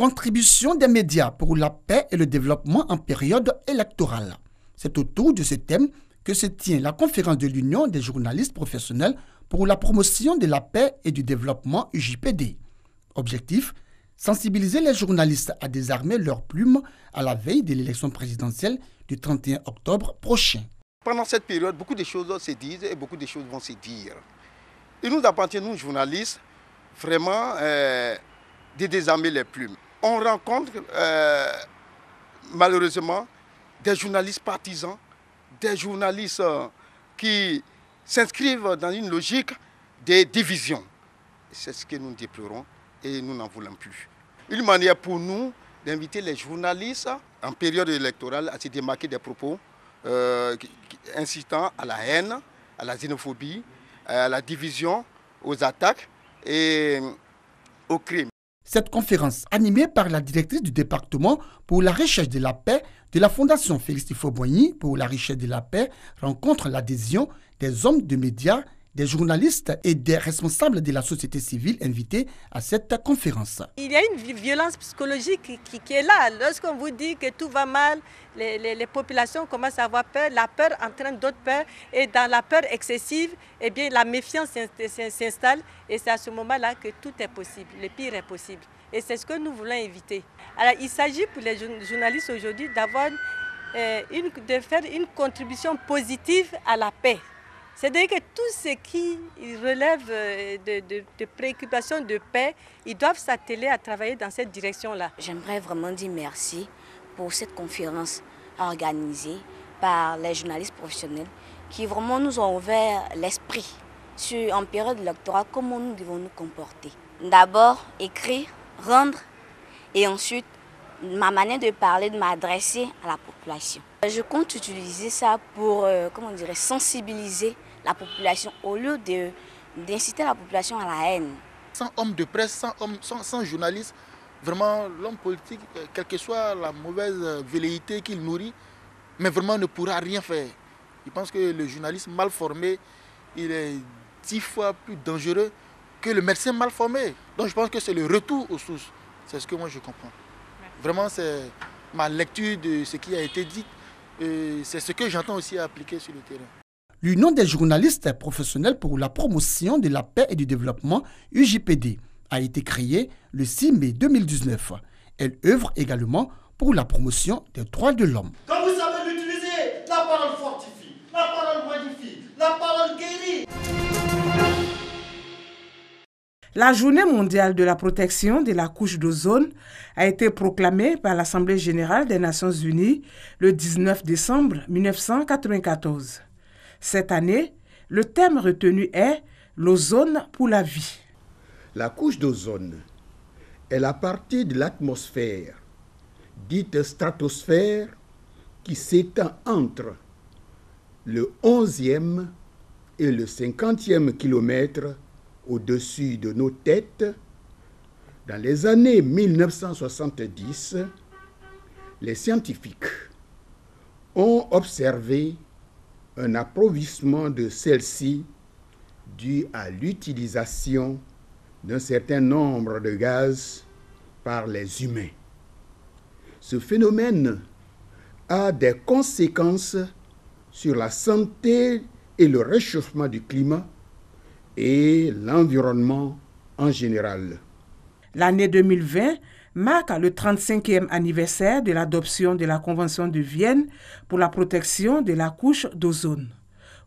Contribution des médias pour la paix et le développement en période électorale. C'est autour de ce thème que se tient la conférence de l'Union des journalistes professionnels pour la promotion de la paix et du développement UJPD. Objectif, sensibiliser les journalistes à désarmer leurs plumes à la veille de l'élection présidentielle du 31 octobre prochain. Pendant cette période, beaucoup de choses se disent et beaucoup de choses vont se dire. Il nous appartient, nous journalistes, vraiment de désarmer les plumes. On rencontre malheureusement des journalistes partisans, des journalistes qui s'inscrivent dans une logique de division. C'est ce que nous déplorons et nous n'en voulons plus. Une manière pour nous d'inviter les journalistes en période électorale à se démarquer des propos incitant à la haine, à la xénophobie, à la division, aux attaques et au crime. Cette conférence, animée par la directrice du département pour la recherche de la paix de la Fondation Félix Houphouët-Boigny pour la recherche de la paix, rencontre l'adhésion des hommes de médias, des journalistes et des responsables de la société civile invités à cette conférence. Il y a une violence psychologique qui est là. Lorsqu'on vous dit que tout va mal, les populations commencent à avoir peur, la peur entraîne d'autres peurs et dans la peur excessive, eh bien, la méfiance s'installe et c'est à ce moment-là que tout est possible, le pire est possible. Et c'est ce que nous voulons éviter. Alors, il s'agit pour les journalistes aujourd'hui de faire une contribution positive à la paix. C'est-à-dire que tout ce qui relève de préoccupations de paix, ils doivent s'atteler à travailler dans cette direction-là. J'aimerais vraiment dire merci pour cette conférence organisée par les journalistes professionnels qui vraiment nous ont ouvert l'esprit sur en période électorale, comment nous devons nous comporter. D'abord, écrire, rendre et ensuite ma manière de parler, de m'adresser à la population. Je compte utiliser ça pour sensibiliser la population au lieu d'inciter la population à la haine. Sans homme de presse, sans journaliste, vraiment l'homme politique, quelle que soit la mauvaise velléité qu'il nourrit, mais vraiment ne pourra rien faire. Je pense que le journaliste mal formé, il est 10 fois plus dangereux que le médecin mal formé. Donc je pense que c'est le retour aux sources. C'est ce que moi je comprends. Vraiment, c'est ma lecture de ce qui a été dit. C'est ce que j'entends aussi appliquer sur le terrain. L'Union des journalistes professionnels pour la promotion de la paix et du développement, UJPD, a été créée le 6 mai 2019. Elle œuvre également pour la promotion des droits de l'homme. Quand vous savez l'utiliser, la parole fortifie, la parole modifie, la parole guérit. La journée mondiale de la protection de la couche d'ozone a été proclamée par l'Assemblée générale des Nations unies le 19 décembre 1994. Cette année, le thème retenu est « L'ozone pour la vie ». La couche d'ozone est la partie de l'atmosphère, dite stratosphère, qui s'étend entre le 11e et le 50e kilomètre au-dessus de nos têtes. Dans les années 1970, les scientifiques ont observé un appauvrissement de celle-ci dû à l'utilisation d'un certain nombre de gaz par les humains. Ce phénomène a des conséquences sur la santé et le réchauffement du climat et l'environnement en général. L'année 2020 marque le 35e anniversaire de l'adoption de la Convention de Vienne pour la protection de la couche d'ozone.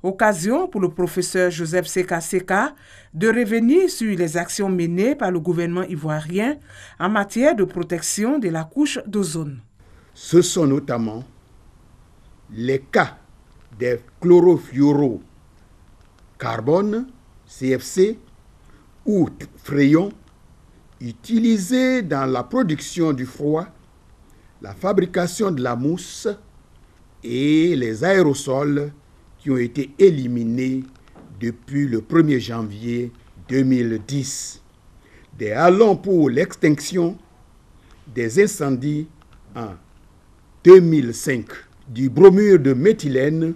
Occasion pour le professeur Joseph Seka Seka de revenir sur les actions menées par le gouvernement ivoirien en matière de protection de la couche d'ozone. Ce sont notamment les cas des chlorofluorocarbone, CFC, ou frayons, utilisés dans la production du froid, la fabrication de la mousse et les aérosols qui ont été éliminés depuis le 1er janvier 2010. Des halons pour l'extinction des incendies en 2005. Du bromure de méthylène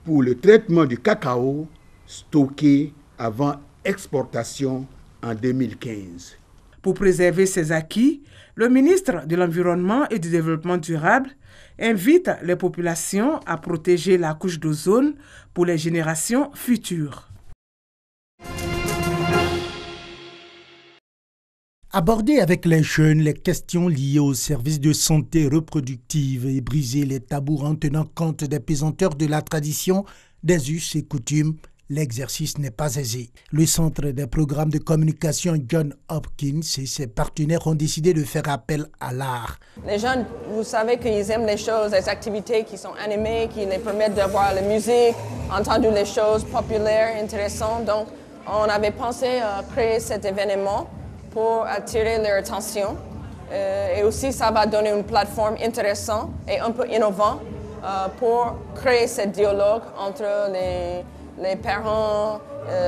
pour le traitement du cacao stocké avant exportation en 2015. Pour préserver ces acquis, le ministre de l'Environnement et du Développement durable invite les populations à protéger la couche d'ozone pour les générations futures. Aborder avec les jeunes les questions liées aux services de santé reproductive et briser les tabous en tenant compte des pesanteurs de la tradition, des us et coutumes, l'exercice n'est pas aisé. Le Centre des programmes de communication Johns Hopkins et ses partenaires ont décidé de faire appel à l'art. Les jeunes, vous savez qu'ils aiment les choses, les activités qui sont animées, qui les permettent de voir la musique, entendre les choses populaires, intéressantes. Donc, on avait pensé à créer cet événement pour attirer leur attention. Et aussi, ça va donner une plateforme intéressante et un peu innovante pour créer ce dialogue entre les parents,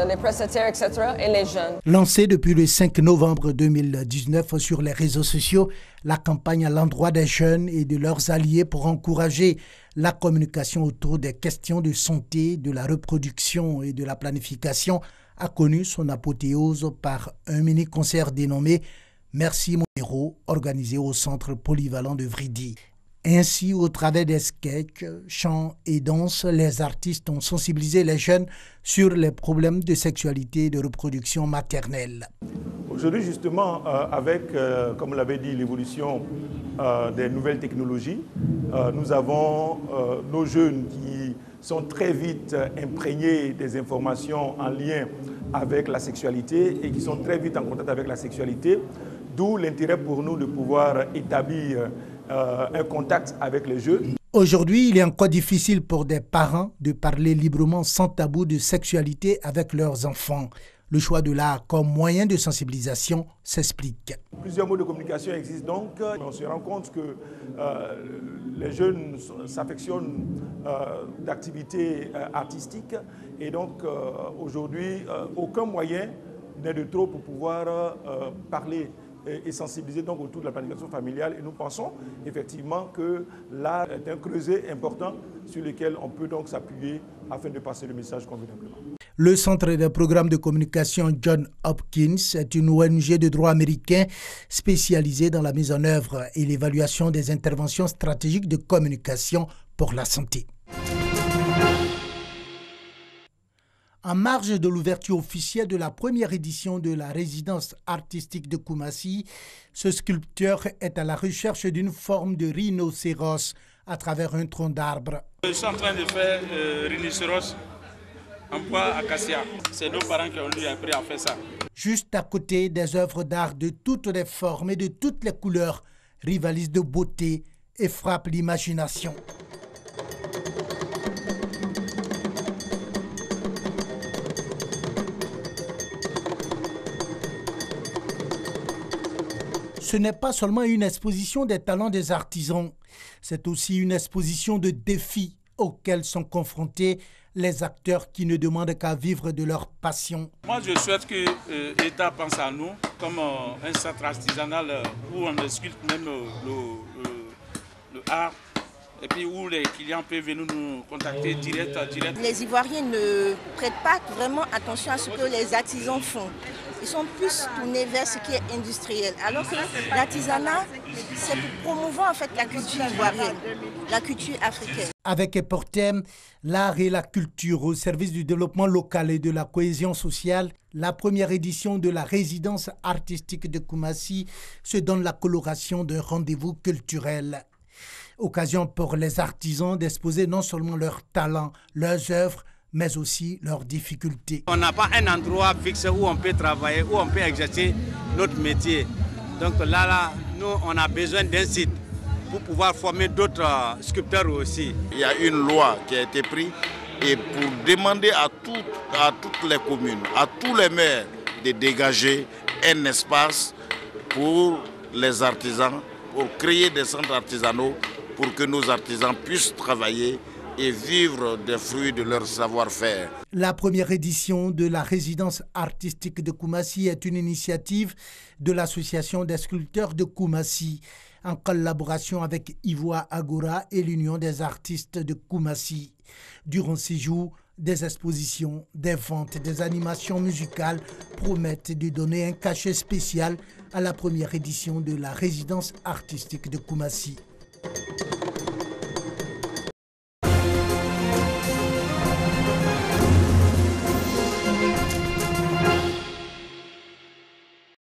les prestataires, etc., et les jeunes. Lancée depuis le 5 novembre 2019 sur les réseaux sociaux, la campagne à l'endroit des jeunes et de leurs alliés pour encourager la communication autour des questions de santé, de la reproduction et de la planification a connu son apothéose par un mini-concert dénommé « Merci mon héros » organisé au centre polyvalent de Vridi. Ainsi, au travers des sketchs, chants et danses, les artistes ont sensibilisé les jeunes sur les problèmes de sexualité et de reproduction maternelle. Aujourd'hui, justement, avec, comme l'avait dit, l'évolution des nouvelles technologies, nous avons nos jeunes qui sont très vite imprégnés des informations en lien avec la sexualité et qui sont très vite en contact avec la sexualité, d'où l'intérêt pour nous de pouvoir établir un contact avec les jeunes. Aujourd'hui, il est encore difficile pour des parents de parler librement sans tabou de sexualité avec leurs enfants. Le choix de l'art comme moyen de sensibilisation s'explique. Plusieurs modes de communication existent donc. On se rend compte que les jeunes s'affectionnent d'activités artistiques et donc aujourd'hui, aucun moyen n'est de trop pour pouvoir parler et sensibiliser donc autour de la planification familiale. Et nous pensons effectivement que l'art est un creuset important sur lequel on peut donc s'appuyer afin de passer le message convenablement. Le Centre des programmes de communication Johns Hopkins est une ONG de droit américain spécialisée dans la mise en œuvre et l'évaluation des interventions stratégiques de communication pour la santé. En marge de l'ouverture officielle de la première édition de la résidence artistique de Koumassi, ce sculpteur est à la recherche d'une forme de rhinocéros à travers un tronc d'arbre. Je suis en train de faire rhinocéros en bois acacia. C'est nos parents qui ont lui appris à faire ça. Juste à côté, des œuvres d'art de toutes les formes et de toutes les couleurs rivalisent de beauté et frappent l'imagination. Ce n'est pas seulement une exposition des talents des artisans, c'est aussi une exposition de défis auxquels sont confrontés les acteurs qui ne demandent qu'à vivre de leur passion. Moi, je souhaite que l'État pense à nous comme un centre artisanal où on sculpte même le art et puis où les clients peuvent venir nous contacter direct. Les Ivoiriens ne prêtent pas vraiment attention à ce que les artisans font. Ils sont plus tournés vers ce qui est industriel. Alors que l'artisanat, c'est pour promouvoir en fait la culture ivoirienne, la culture africaine. Avec pour thème l'art et la culture au service du développement local et de la cohésion sociale, la première édition de la résidence artistique de Koumassi se donne la coloration d'un rendez-vous culturel. Occasion pour les artisans d'exposer non seulement leurs talents, leurs œuvres, mais aussi leurs difficultés. On n'a pas un endroit fixe où on peut travailler, où on peut exercer notre métier. Donc là, nous, on a besoin d'un site pour pouvoir former d'autres sculpteurs aussi. Il y a une loi qui a été prise et pour demander à toutes les communes, à tous les maires de dégager un espace pour les artisans, pour créer des centres artisanaux, pour que nos artisans puissent travailler et vivre des fruits de leur savoir-faire. La première édition de la résidence artistique de Koumassi est une initiative de l'Association des sculpteurs de Koumassi, en collaboration avec Ivoire Agora et l'Union des artistes de Koumassi. Durant 6 jours, Des expositions, des ventes, des animations musicales promettent de donner un cachet spécial à la première édition de la résidence artistique de Koumassi.